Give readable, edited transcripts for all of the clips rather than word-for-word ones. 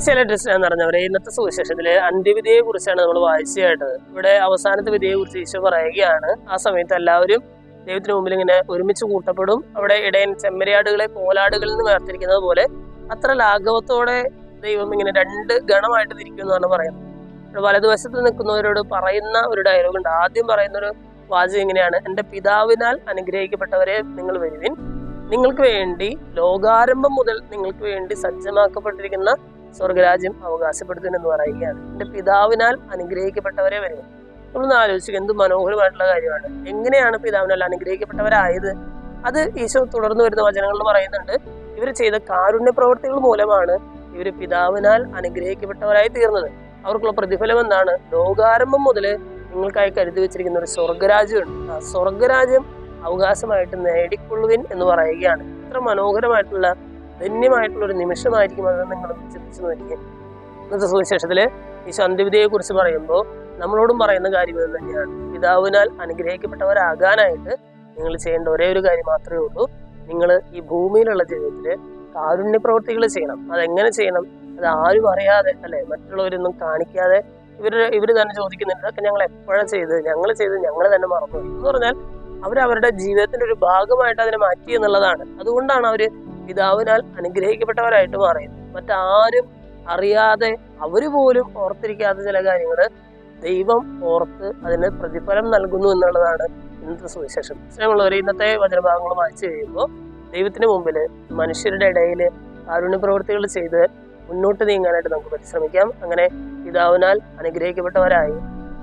ഈശോയിലെ എന്ന് പറഞ്ഞവരെ ഇന്നത്തെ സുവിശേഷത്തില് അന്ത്യവിധിയെ കുറിച്ചാണ് നമ്മൾ വായിച്ചു കേട്ടത്. ഇവിടെ അവസാനത്തെ വിധിയെ കുറിച്ച് ഈശോ പറയുകയാണ്. ആ സമയത്ത് എല്ലാവരും ദൈവത്തിന് മുമ്പിൽ ഇങ്ങനെ ഒരുമിച്ച് കൂട്ടപ്പെടും. അവിടെ ഇടയൻ ചെമ്മരിയാടുകളെ കോലാടുകളിൽ നിന്ന് വേർതിരിക്കുന്നത് പോലെ അത്ര ലാഘവത്തോടെ ദൈവം ഇങ്ങനെ രണ്ട് ഗണമായിട്ട് തിരിക്കും എന്നാണ് പറയുന്നത്. വലതുവശത്ത് നിൽക്കുന്നവരോട് പറയുന്ന ഒരു ഡയലോഗ് ഉണ്ട്. ആദ്യം പറയുന്ന ഒരു വാചകം ഇങ്ങനെയാണ്: എന്റെ പിതാവിനാൽ അനുഗ്രഹിക്കപ്പെട്ടവരെ നിങ്ങൾ വരുവിൻ, നിങ്ങൾക്ക് വേണ്ടി ലോകാരംഭം മുതൽ നിങ്ങൾക്ക് വേണ്ടി സജ്ജമാക്കപ്പെട്ടിരിക്കുന്ന സ്വർഗരാജ്യം അവകാശപ്പെടുത്തുമെന്ന് പറയുകയാണ്. എന്റെ പിതാവിനാൽ അനുഗ്രഹിക്കപ്പെട്ടവരെ വരും. നമ്മളൊന്ന് ആലോചിക്കുക, എന്ത് മനോഹരമായിട്ടുള്ള കാര്യമാണ്. എങ്ങനെയാണ് പിതാവിനാൽ അനുഗ്രഹിക്കപ്പെട്ടവരായത്? അത് ഈശോ തുടർന്ന് വരുന്ന വചനങ്ങളിൽ പറയുന്നുണ്ട്. ഇവർ ചെയ്ത കാരുണ്യ പ്രവർത്തികൾ മൂലമാണ് ഇവർ പിതാവിനാൽ അനുഗ്രഹിക്കപ്പെട്ടവരായി തീർന്നത്. അവർക്കുള്ള പ്രതിഫലം എന്താണ്? ലോകാരംഭം മുതൽ നിങ്ങൾക്കായി കരുതി വെച്ചിരിക്കുന്ന ഒരു സ്വർഗരാജ്യമുണ്ട്. ആ സ്വർഗരാജ്യം അവകാശമായിട്ട് നേടിക്കൊള്ളുവിൻ എന്ന് പറയുകയാണ്. ഇത്ര മനോഹരമായിട്ടുള്ള ധന്യമായിട്ടുള്ള ഒരു നിമിഷമായിരിക്കും അത്. നിങ്ങൾ ചിന്തിച്ചു നോക്കിയേ. ഇന്നത്തെ സുവിശേഷത്തില് ഈശോ അന്ത്യവിധിയെ കുറിച്ച് പറയുമ്പോൾ നമ്മളോടും പറയുന്ന കാര്യം ഇത് തന്നെയാണ്. പിതാവിനാൽ അനുഗ്രഹിക്കപ്പെട്ടവരാകാനായിട്ട് നിങ്ങൾ ചെയ്യേണ്ട ഒരേ ഒരു കാര്യം മാത്രമേ ഉള്ളൂ. നിങ്ങൾ ഈ ഭൂമിയിലുള്ള ജീവിതത്തില് കാരുണ്യ പ്രവർത്തികൾ ചെയ്യണം. അതെങ്ങനെ ചെയ്യണം? അത് ആരും അറിയാതെ, അല്ലെ, മറ്റുള്ളവരൊന്നും കാണിക്കാതെ ഇവര് തന്നെ ചോദിക്കുന്നുണ്ട്, ഇതൊക്കെ ഞങ്ങൾ എപ്പോഴാണ് ഞങ്ങൾ തന്നെ മറന്നു എന്ന് പറഞ്ഞാൽ അവരവരുടെ ജീവിതത്തിന്റെ ഒരു ഭാഗമായിട്ട് അതിനെ മാറ്റി എന്നുള്ളതാണ്. അതുകൊണ്ടാണ് അവര് പിതാവിനാൽ അനുഗ്രഹിക്കപ്പെട്ടവരായിട്ട് മാറിയത്. മറ്റാരും അറിയാതെ, അവര് പോലും ഓർത്തിരിക്കാത്ത ചില കാര്യങ്ങള് ദൈവം ഓർത്ത് അതിന് പ്രതിഫലം നൽകുന്നു എന്നുള്ളതാണ് ഇന്നത്തെ സുവിശേഷം. സ്നേഹമുള്ളവരെ, ഇന്നത്തെ വചനഭാഗങ്ങൾ വായിച്ചു കഴിയുമ്പോൾ ദൈവത്തിന് മുമ്പിൽ മനുഷ്യരുടെ ഇടയിൽ കാരുണ്യ പ്രവൃത്തികൾ ചെയ്ത് മുന്നോട്ട് നീങ്ങാനായിട്ട് നമുക്ക് പരിശ്രമിക്കാം. അങ്ങനെ പിതാവിനാൽ അനുഗ്രഹിക്കപ്പെട്ടവരായി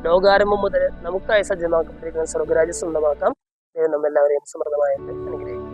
ലോകാരംഭം മുതൽ നമുക്കായി സജ്ജമാക്കപ്പെട്ടിരിക്കുന്ന സ്വർഗരാജ്യം സ്വന്തമാക്കാം. ദൈവം നമ്മെല്ലാവരെയും സമൃദ്ധമായിട്ട് അനുഗ്രഹിക്കും.